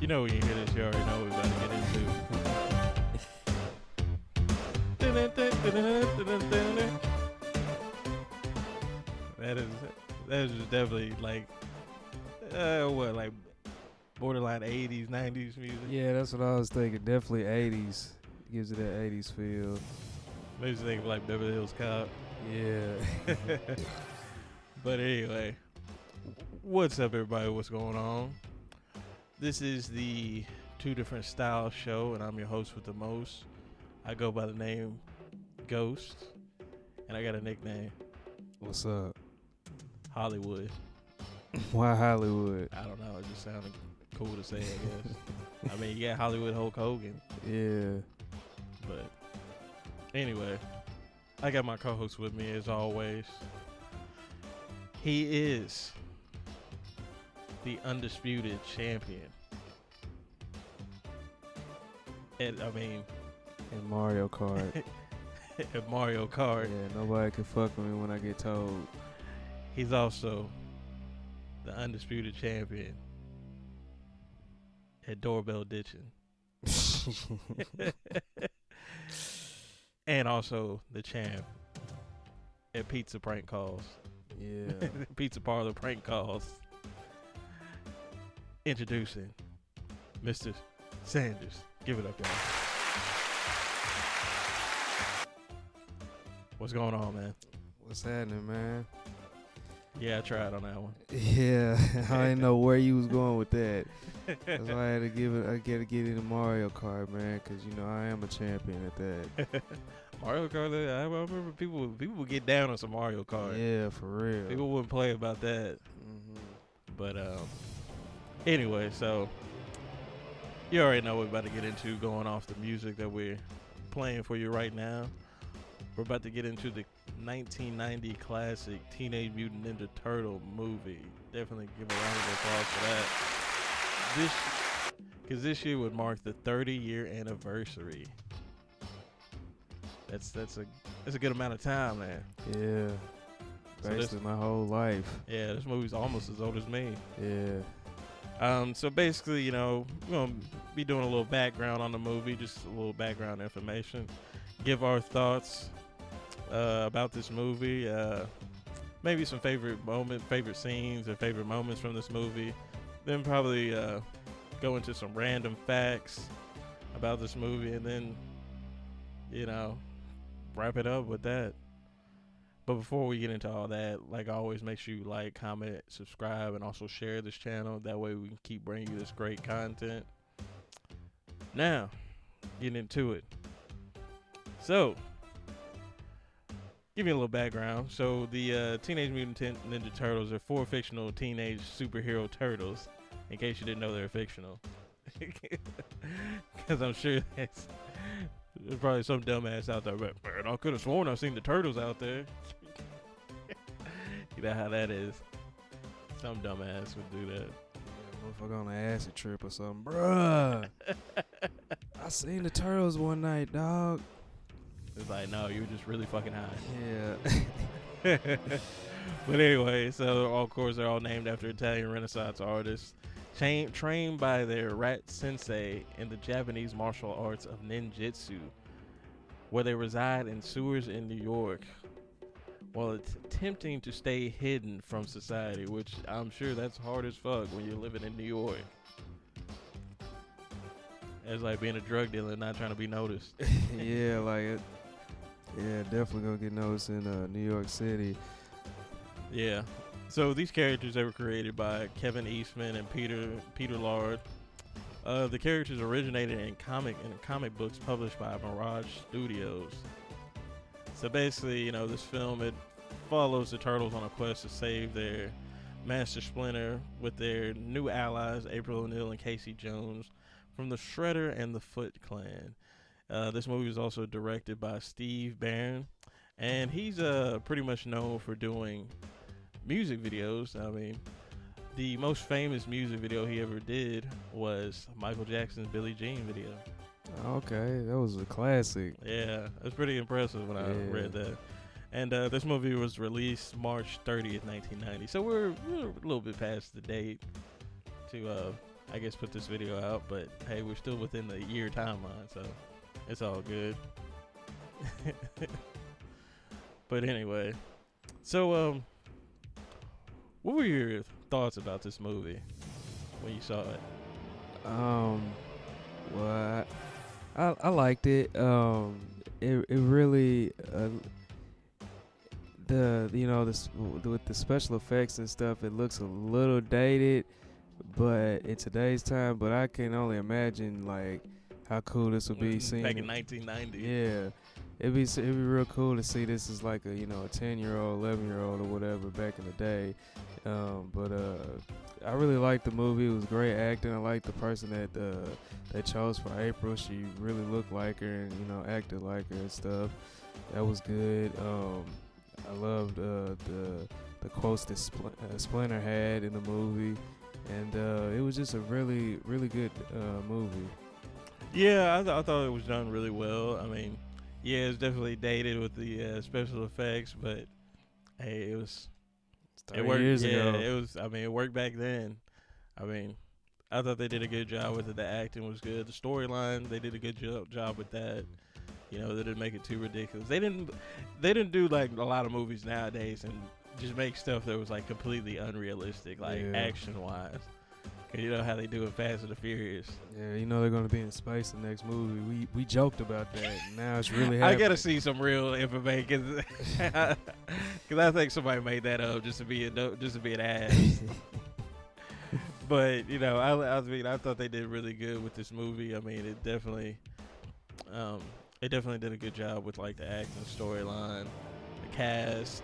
You know when you hear this, you already know what we're about to get into. That is definitely like like borderline 80s, 90s music. Yeah, that's what I was thinking. Definitely 80s. Gives it that 80s feel. Makes you think of like Beverly Hills Cop. Yeah. But anyway, what's up, everybody? What's going on? This is the Two Different Styles show, and I'm your host with the most. I go by the name Ghost, and I got a nickname. What's up? Hollywood. Why Hollywood? I don't know. It just sounded cool to say, I guess. I mean, you got Hollywood Hulk Hogan. Yeah. But anyway, I got my co-host with me as always. He is the undisputed champion. And I mean, In Mario Kart. at Mario Kart. Yeah, nobody can fuck with me when I get told. He's also the undisputed champion at doorbell ditching. And also the champ at pizza prank calls. Yeah. Pizza parlor prank calls. Introducing Mr. Sanders. Give it up, y'all. What's going on, man? What's happening, man? Yeah, I tried on that one. Yeah, I didn't know where you was going with that. That's why I had to get into Mario Kart, man, because, you know, I am a champion at that. Mario Kart, I remember people would get down on some Mario Kart. Yeah, for real. People wouldn't play about that. Mm-hmm. But anyway, so you already know what we're about to get into going off the music that we're playing for you right now. We're about to get into the 1990 classic Teenage Mutant Ninja Turtle movie. Definitely give a round of applause for that. Because this year would mark the 30-year anniversary. That's a good amount of time, man. Yeah. So Basically my whole life. Yeah, this movie's almost as old as me. Yeah. So basically, you know, we're going to be doing a little background on the movie, just a little background information. Give our thoughts about this movie. Maybe some favorite scenes, and favorite moments from this movie. Then probably go into some random facts about this movie, and then, you know, wrap it up with that. But before we get into all that, like always, make sure you like, comment, subscribe, and also share this channel. That way we can keep bringing you this great content. Now, getting into it. So, give me a little background. So, the Teenage Mutant Ninja Turtles are 4 fictional teenage superhero turtles. In case you didn't know they're fictional. Because I'm sure there's probably some dumbass out there, but man, I could have sworn I've seen the turtles out there. You know how that is. Some dumbass would do that. Yeah, motherfucker on an acid trip or something. Bruh. I seen the turtles one night, dog. It's like, no, you were just really fucking high. Yeah. But anyway, so of course they're all named after Italian Renaissance artists, trained by their rat sensei in the Japanese martial arts of ninjutsu, where they reside in sewers in New York, while attempting to stay hidden from society, which I'm sure that's hard as fuck when you're living in New York. It's like being a drug dealer and not trying to be noticed. Yeah, like it. Yeah, definitely gonna get noticed in New York City. Yeah. So these characters, they were created by Kevin Eastman and Peter Lard. The characters originated in comic books published by Mirage Studios. So basically, you know, this film, it follows the Turtles on a quest to save their Master Splinter with their new allies, April O'Neil and Casey Jones, from the Shredder and the Foot Clan. This movie was also directed by Steve Barron, and he's pretty much known for doing music videos. I mean, the most famous music video he ever did was Michael Jackson's Billie Jean video. Okay, that was a classic. Yeah, it's pretty impressive when I read that. And this movie was released March 30th, 1990. So we're a little bit past the date to I guess, put this video out. But hey, we're still within the year timeline, so it's all good. But anyway, so what were your thoughts about this movie when you saw it? Well, I liked it. It really with the special effects and stuff, it looks a little dated, but in today's time. But I can only imagine like how cool this would be seeing back in 1990. Yeah, it'd be real cool to see this as like a 10-year-old, 11-year-old or whatever back in the day. But I really liked the movie. It was great acting. I liked the person that they chose for April. She really looked like her and acted like her and stuff. That was good. I loved the quotes that Splinter had in the movie, and it was just a really really good movie. Yeah, I thought it was done really well. I mean, yeah, it's definitely dated with the special effects, but hey, it was. It worked years yeah, ago. it was. I mean, it worked back then. I mean, I thought they did a good job with it. The acting was good. The storyline, they did a good job with that. They didn't make it too ridiculous. They didn't do like a lot of movies nowadays and just make stuff that was like completely unrealistic, like action wise. Cause you know how they do it Fast and the Furious. Yeah, they're gonna be in space in the next movie. We joked about that. Now it's really happening. I gotta see some real information because I think somebody made that up just to be an ass. But I thought they did really good with this movie. I mean, it definitely did a good job with like the acting, storyline, the cast.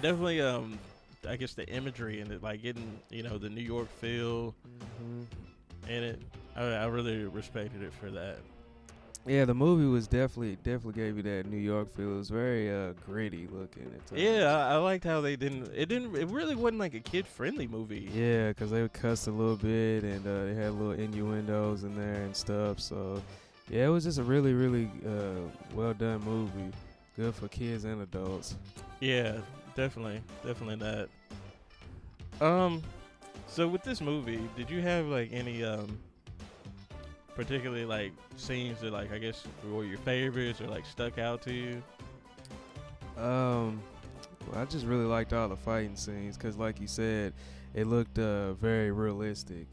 Definitely I guess the imagery and it, like getting the New York feel in it. I really respected it for that. Yeah, the movie was definitely gave you that New York feel. It was very gritty looking at times. Yeah, I liked how it really wasn't like a kid friendly movie. Yeah, because they cussed a little bit and they had little innuendos in there and stuff. So yeah, it was just a really really well done movie. Good for kids and adults. Yeah, definitely that. So with this movie, did you have like any particularly like scenes that like I guess were your favorites or like stuck out to you? Well, I just really liked all the fighting scenes because, like you said, it looked very realistic,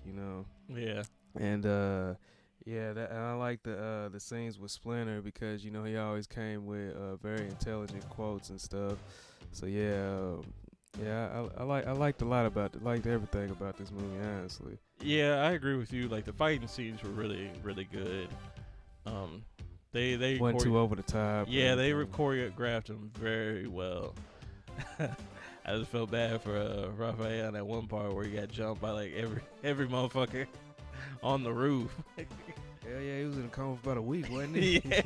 Yeah. And and I like the scenes with Splinter because he always came with very intelligent quotes and stuff. So I liked a lot liked everything about this movie, honestly. Yeah, I agree with you. Like the fighting scenes were really, really good. They wasn't too over the top. Yeah, they choreographed them very well. I just felt bad for Raphael in that one part where he got jumped by like every motherfucker on the roof. Hell yeah, he was in a coma for about a week, wasn't he? Yeah.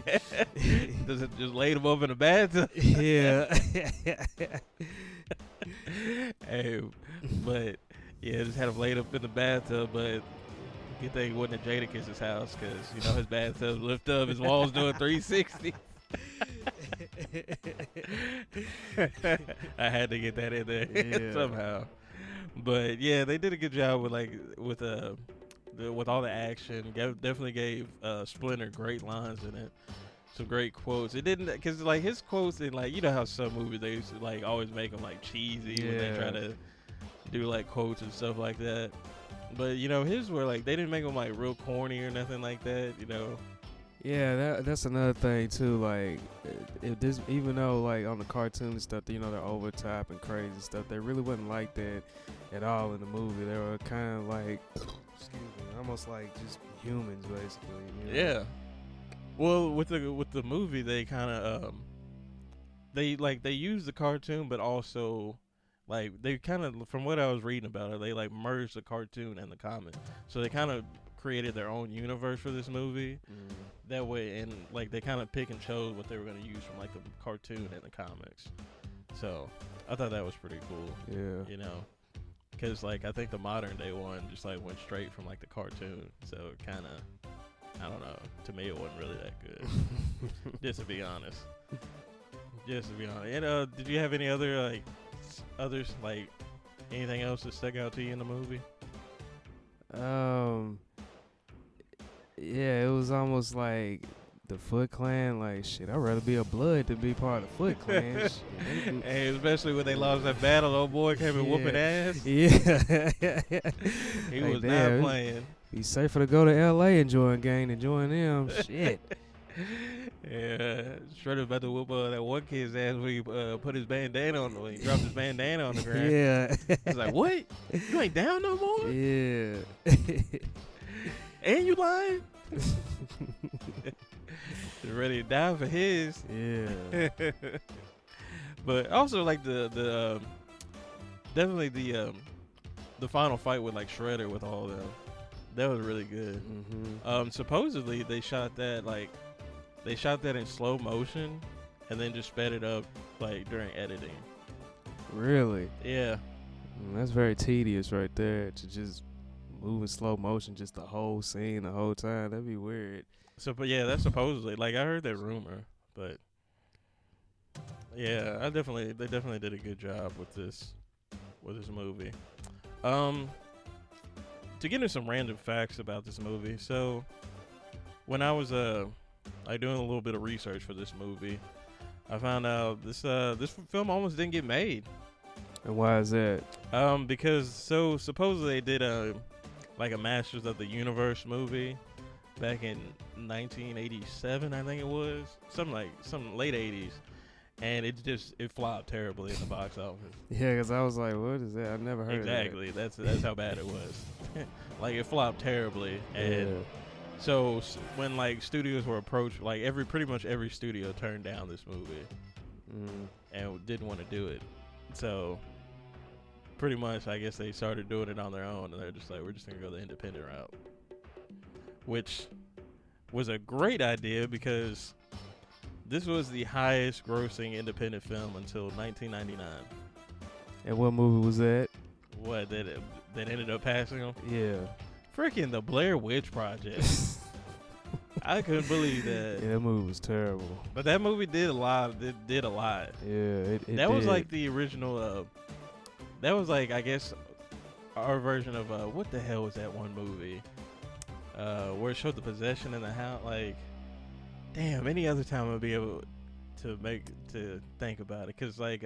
just laid him up in the bathtub. Yeah. Hey, but yeah, just had him laid up in the bathtub. But good thing it wasn't at Jadakiss' house because his bathtub lift up, his walls doing 360. I had to get that in there somehow. But yeah, they did a good job with all the action. Definitely gave Splinter great lines in it. Some great quotes. It didn't because like his quotes and like how some movies they used to like always make them like cheesy when they try to do like quotes and stuff like that. But his were like they didn't make them like real corny or nothing like that. Yeah, that's another thing too. Like, even though like on the cartoon and stuff, they're over the top and crazy stuff. They really wasn't like that at all in the movie. They were kind of like, almost like just humans basically. Yeah. Well, with the movie, they kind of they use the cartoon, but also like they kind of from what I was reading about it, they like merged the cartoon and the comic, so they kind of created their own universe for this movie. That way, and like they kind of pick and chose what they were going to use from like the cartoon and the comics. So I thought that was pretty cool. Yeah. Because like I think the modern day one just like went straight from like the cartoon, so it kind of. I don't know. To me, it wasn't really that good. Just to be honest. And did you have any other others like anything else that stuck out to you in the movie? Um, yeah, it was almost like the Foot Clan. Like, shit, I'd rather be a Blood than be part of the Foot Clan. Shit, Hey, especially when they lost that battle, old boy came in whooping ass. Yeah. He Like, was damn, not playing. Be safer to go to L.A. and join gang than join them. Shit. Yeah, Shredder's about to whoop that one kid's ass when he put his bandana on. When he dropped his bandana on the ground. Yeah. He's like, "What? You ain't down no more? Yeah. And you lying?" Ready to die for his. Yeah. But also like the definitely the final fight with like Shredder with all them. That was really good. Mm-hmm. Supposedly they shot that in slow motion and then just sped it up like during editing. Really? Yeah. That's very tedious right there to just move in slow motion just the whole scene the whole time. That'd be weird. So, but yeah, that's supposedly like I heard that rumor, but yeah, they definitely did a good job with this movie. To get into some random facts about this movie, so when I was doing a little bit of research for this movie, I found out this film almost didn't get made. And why is that? Because supposedly they did a Masters of the Universe movie back in 1987, I think it was, some late 80s, and it flopped terribly in the box office. Yeah, because I was like, what is that? I never heard exactly. of that. Exactly. That's how bad it was. Like it flopped terribly, and Yeah. so when like studios were approached, like pretty much every studio turned down this movie and didn't want to do it. So pretty much, I guess they started doing it on their own, and they're just like, we're just gonna go the independent route, which was a great idea because this was the highest grossing independent film until 1999. And what movie was that? What that ended up passing them? Yeah. Freaking the Blair Witch Project. I couldn't believe that. Yeah, that movie was terrible. But that movie did a lot. It did a lot. Yeah, it that was did. like the original. That was like, I guess, our version of what the hell was that one movie? Where it showed the possession in the house. Like, damn, any other time I'd be able to think about it, because like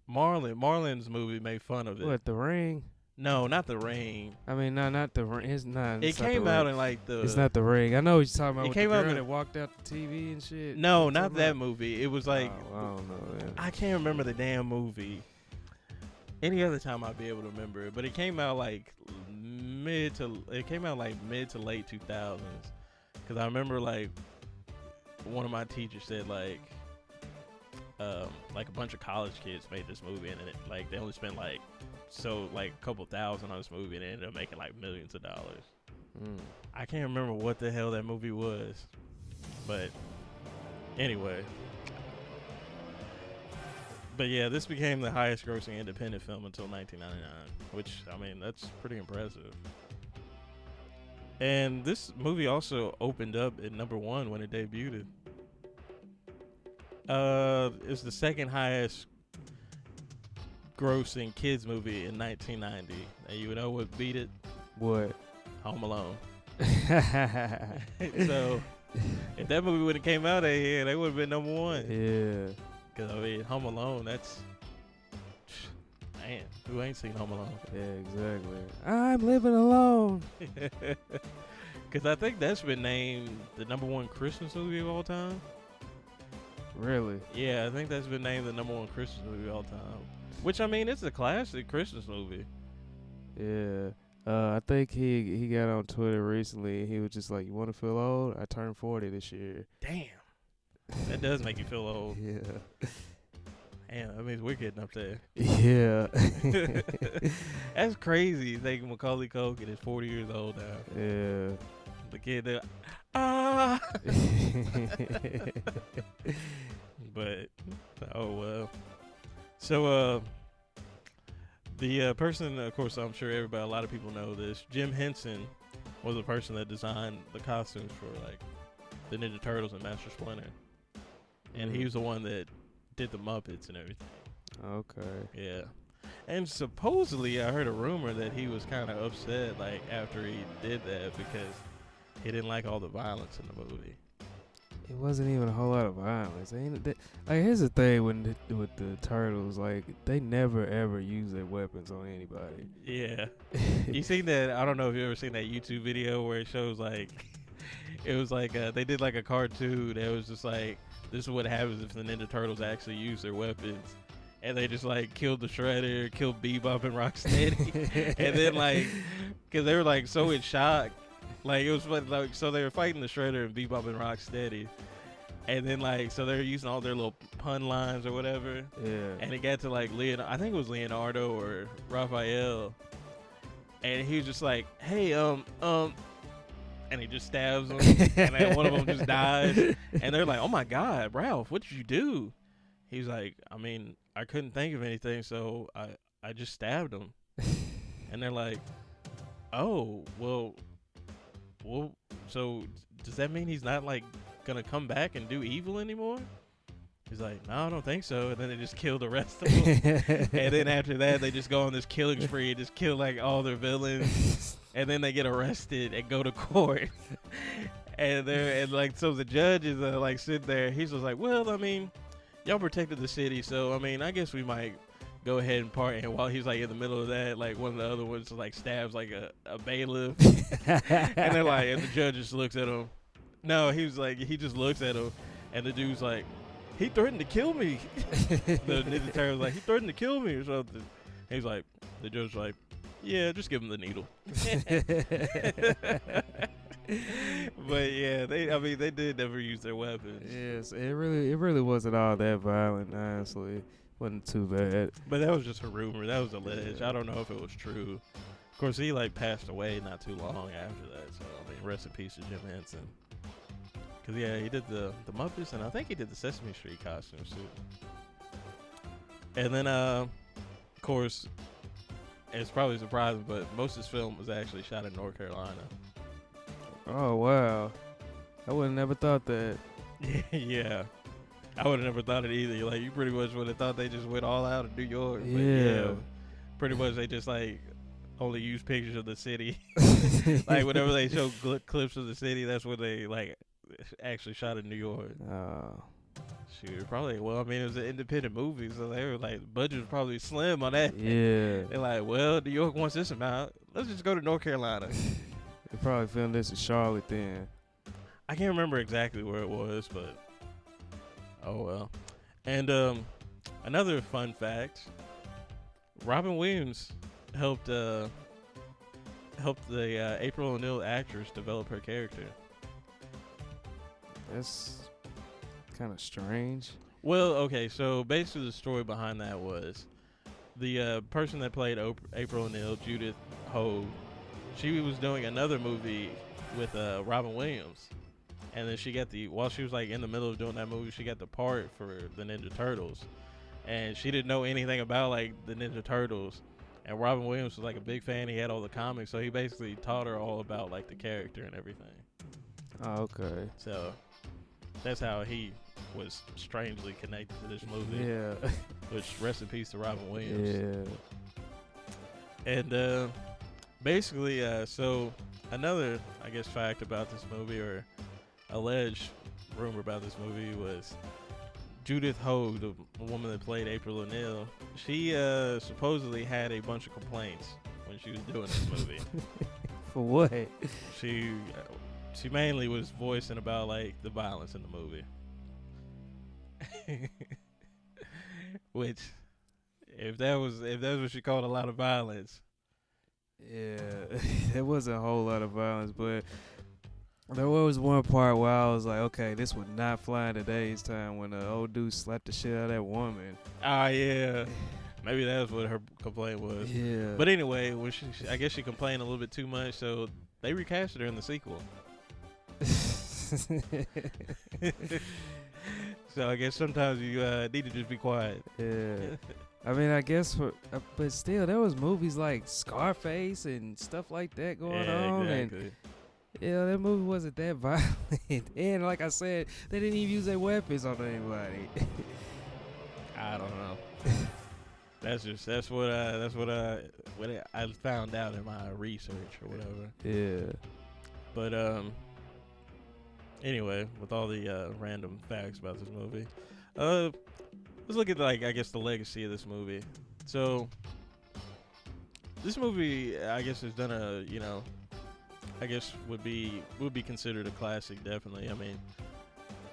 Marlon's movie made fun of it. What, The Ring? No, not The Ring. I mean, not The Ring. It's not. It came out in like the. It's not The Ring. I know what you're talking about. It With came the out girl in that walked out the TV and shit. No, not that movie. It was like, I don't know. Man. I can't remember the damn movie. Any other time I'd be able to remember it, but it came out like mid to late 2000s. Because I remember like one of my teachers said like a bunch of college kids made this movie, and it like they only spent like a couple thousand on this movie, and it ended up making like millions of dollars. I can't remember what the hell that movie was, but anyway. But yeah, this became the highest grossing independent film until 1999, which, I mean, that's pretty impressive. And this movie also opened up at #1 when it debuted. It's the second highest grossing kids movie in 1990. And you know what beat it? What? Home Alone. So if that movie would have came out that year, they would have been #1. Yeah. Because, I mean, Home Alone, that's... Man, who ain't seen Home Alone? Yeah, exactly. I'm living alone. Because I think that's been named the #1 Christmas movie of all time. Really? Yeah, I think that's been named the #1 Christmas movie of all time. Which, I mean, it's a classic Christmas movie. Yeah. I think he got on Twitter recently, and he was just like, you want to feel old? I turned 40 this year. Damn. That does make you feel old. Yeah. Damn, that means we're getting up there. Yeah. That's crazy thinking Macaulay Culkin is 40 years old now. Yeah. The kid there, ah! But, oh well. So, the person, of course, I'm sure a lot of people know this, Jim Henson was the person that designed the costumes for, like, the Ninja Turtles and Master Splinter. And he was the one that did the Muppets and everything. Okay. Yeah. And supposedly, I heard a rumor that he was kind of upset, like after he did that, because he didn't like all the violence in the movie. It wasn't even a whole lot of violence. Like, here's the thing with the turtles, like they never ever use their weapons on anybody. Yeah, you seen that? I don't know if you ever seen that YouTube video where it shows like it was like they did like a cartoon that was just like this is what happens if the Ninja Turtles actually use their weapons. And they just like killed the Shredder, killed Bebop and Rocksteady, and then like, cause they were like so in shock, like it was like so they were fighting the Shredder and Bebop and Rocksteady, and then like so they were using all their little pun lines or whatever, Yeah. and it got to like I think it was Leonardo or Raphael, and he was just like, hey and he just stabs them, and then one of them just dies, and they're like, oh my God, Ralph, what did you do? He's like, I mean, I couldn't think of anything, so I just stabbed him. And they're like, oh, well, so does that mean he's not, like, going to come back and do evil anymore? He's like, no, I don't think so. And then they just kill the rest of them. And then after that, they just go on this killing spree and just kill, like, all their villains. And then they get arrested and go to court. And like, so the judge is, like, sitting there. He's just like, well, I mean, y'all protected the city, so I mean, I guess we might go ahead and part. And while he's like in the middle of that, like one of the other ones like stabs like a bailiff, and they're like, and the judge just looks at him. No, he was like, he just looks at him, and the dude's like, he threatened to kill me. The Ninja Turtle's like, he threatened to kill me or something. He's like, the judge's like, yeah, just give him the needle. But yeah, they did never use their weapons. Yes, it really wasn't all that violent, honestly. Wasn't too bad. But that was just a rumor. That was alleged. I don't know if it was true. Of course, he like passed away not too long after that. So I mean, rest in peace to Jim Henson. Cause yeah, he did the Muppets, and I think he did the Sesame Street costumes too. And then of course, it's probably surprising, but most of this film was actually shot in North Carolina. Oh wow, I would have never thought that. Yeah, I would have never thought it either. Like you pretty much would have thought they just went all out in New York. But Yeah. Pretty much they just like only use pictures of the city. Like whenever they show clips of the city, that's when they like actually shot in New York. Shoot, probably. Well, I mean, it was an independent movie, so they were like, budget was probably slim on that. Yeah. They're like, well, New York wants this amount. Let's just go to North Carolina. They probably filmed this in Charlotte then. I can't remember exactly where it was, but oh well. And another fun fact: Robin Williams helped the April O'Neil actress develop her character. That's kind of strange. Well, okay, so basically the story behind that was the person that played April O'Neil, Judith Hogue, she was doing another movie with Robin Williams, and then while she was like in the middle of doing that movie, she got the part for the Ninja Turtles, and she didn't know anything about like the Ninja Turtles, and Robin Williams was like a big fan. He had all the comics, so he basically taught her all about like the character and everything. Oh, okay. So that's how he was strangely connected to this movie. Yeah. Which, rest in peace to Robin Williams. Yeah. And basically, so another, I guess, fact about this movie, or alleged rumor about this movie, was Judith Hogue, the woman that played April O'Neil. She supposedly had a bunch of complaints when she was doing this movie. For what? She mainly was voicing about like the violence in the movie. Which, if that was what she called a lot of violence. Yeah, there wasn't a whole lot of violence, but there was one part where I was like, okay, this would not fly in today's time, when the old dude slapped the shit out of that woman. Ah, yeah. Maybe that's what her complaint was. Yeah. But anyway, when I guess she complained a little bit too much, so they recasted her in the sequel. So I guess sometimes you need to just be quiet. Yeah. I mean, I guess, but still, there was movies like Scarface and stuff like that going on. Exactly. And yeah, that movie wasn't that violent. And like I said, they didn't even use their weapons on anybody. I don't know. I found out in my research or whatever. Yeah. But anyway, with all the random facts about this movie, let's look at I guess the legacy of this movie. So this movie, I guess, has done I guess would be considered a classic, definitely. I mean,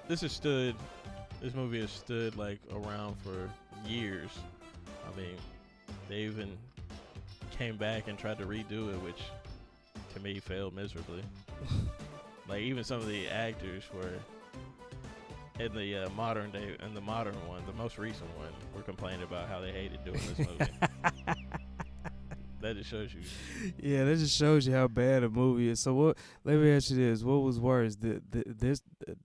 this movie has stood around for years. I mean, they even came back and tried to redo it, which to me failed miserably. Even some of the actors were in the modern one, the most recent one, were complaining about how they hated doing this movie. That just shows you. Yeah, that just shows you how bad a movie is. So what? Let me ask you this: what was worse, the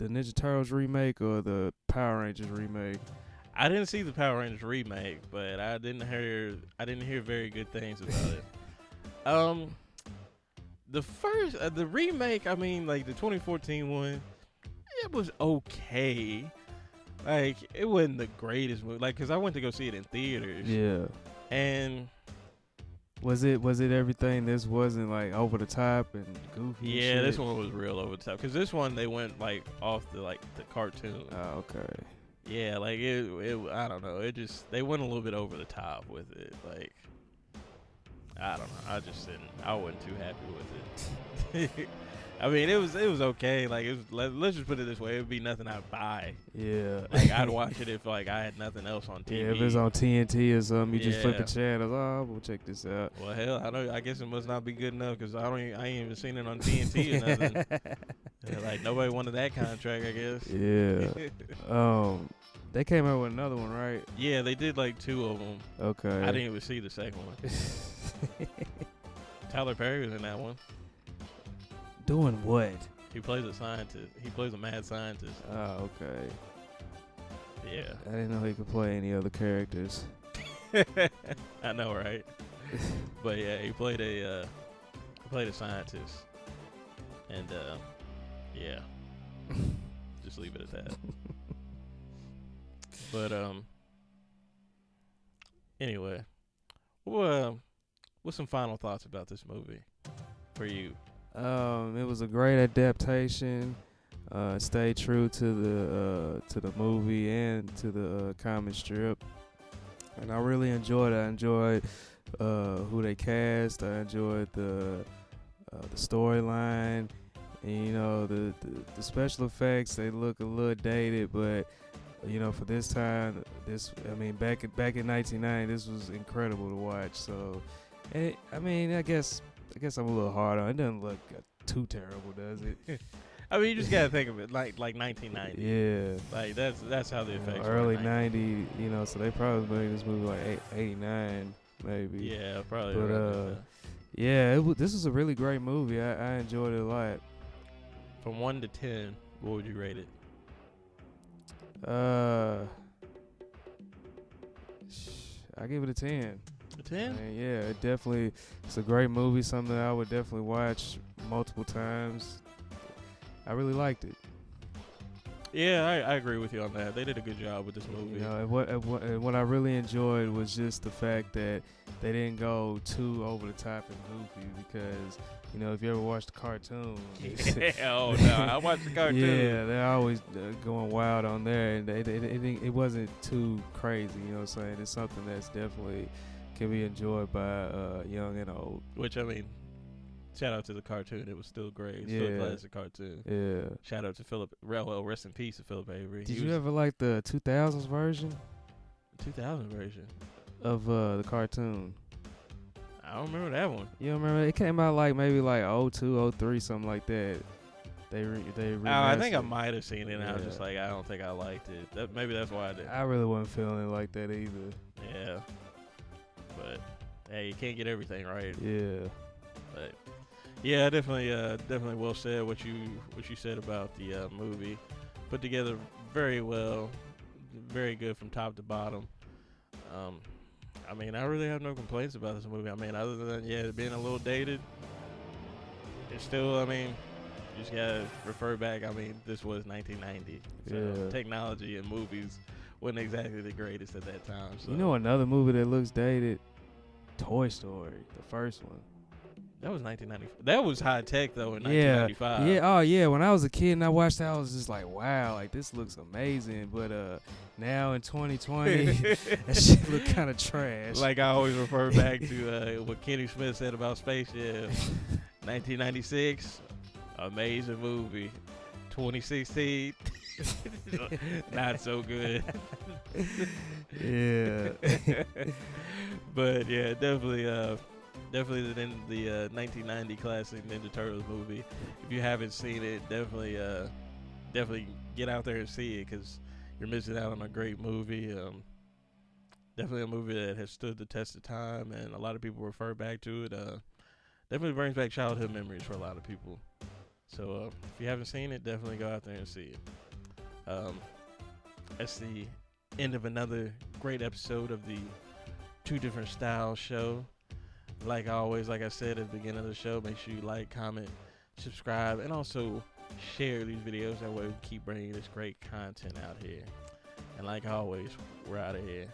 Ninja Turtles remake or the Power Rangers remake? I didn't see the Power Rangers remake, but I didn't hear very good things about it. The remake, I mean, the 2014 one, it was okay. It wasn't the greatest movie. Because I went to go see it in theaters. Yeah. And was it everything? This wasn't over the top and goofy. Yeah, shit? this one was real over the top. Because this one, they went off the cartoon. Oh, okay. Yeah, it I don't know. They went a little bit over the top with it. I don't know. I wasn't too happy with it. I mean, it was okay. Let's just put it this way: it would be nothing I'd buy. Yeah. I'd watch it if I had nothing else on TV. Yeah, if it's on TNT or something, you just flip the channel. Oh, we'll check this out. Well, hell, I guess it must not be good enough because I ain't even seen it on TNT or nothing. Yeah, nobody wanted that contract, I guess. Yeah. They came out with another one, right? Yeah, they did 2 of them. Okay. I didn't even see the second one. Tyler Perry was in that one. Doing what? He plays a scientist. He plays a mad scientist. Oh, okay. Yeah. I didn't know he could play any other characters. I know, right? But yeah, he played a scientist, and yeah, just leave it at that. But anyway, what's some final thoughts about this movie for you? It was a great adaptation. Stayed true to the movie and to the comic strip, and I really enjoyed it. I enjoyed who they cast. I enjoyed the storyline, and the special effects. They look a little dated, but for this time, back in 1990, this was incredible to watch. So, and I guess I'm a little hard on it. It doesn't look too terrible, does it? I mean, you just gotta think of it like 1990. Yeah. That's how the effects were. Early 90, so they probably made this movie 89, maybe. Yeah, probably. But yeah, this was a really great movie. I enjoyed it a lot. From 1 to 10, what would you rate it? I give it a 10. A 10? Yeah, it's a great movie. Something I would definitely watch multiple times. I really liked it. Yeah, I agree with you on that. They did a good job with this movie. And what I really enjoyed was just the fact that they didn't go too over the top and goofy because, if you ever watched the cartoon. Oh, no, I watched the cartoon. Yeah, they're always going wild on there, and it wasn't too crazy, you know what I'm saying? It's something that's definitely can be enjoyed by young and old. Which, I mean, shout out to the cartoon. It was still great. It's still a classic cartoon. Yeah. Shout out to Philip. Well, rest in peace to Philip Avery. Did you ever like the 2000s version? 2000 version? Of the cartoon. I don't remember that one. You don't remember? It came out maybe 02, 03, something like that. They I think I might have seen it, and I was just I don't think I liked it. Maybe that's why I did. I really wasn't feeling it like that either. Yeah. But, hey, you can't get everything right. Yeah. But, yeah, definitely well said what you said about the movie. Put together very well. Very good from top to bottom. I mean, I really have no complaints about this movie. I mean, other than, it being a little dated, it's still, I mean, you just gotta refer back. I mean, this was 1990. So technology in movies wasn't exactly the greatest at that time. So. You know another movie that looks dated? Toy Story, the first one. That was 1990. That was high tech though in Yeah, 1995. yeah, oh yeah. When I was a kid and I watched that, I was just like, wow, like this looks amazing. But now in 2020, that shit look kind of trash. Like I always refer back to what Kenny Smith said about Space Jam. 1996, amazing movie. 2016, not so good. Yeah. But yeah, definitely the 1990 classic Ninja Turtles movie. If you haven't seen it, definitely get out there and see it because you're missing out on a great movie. Definitely a movie that has stood the test of time, and a lot of people refer back to it. Definitely brings back childhood memories for a lot of people. So if you haven't seen it, definitely go out there and see it. That's the end of another great episode of the Two Different Styles show. Like always, like I said at the beginning of the show, make sure you like, comment, subscribe, and also share these videos. That way we keep bringing this great content out here. And like always, we're out of here.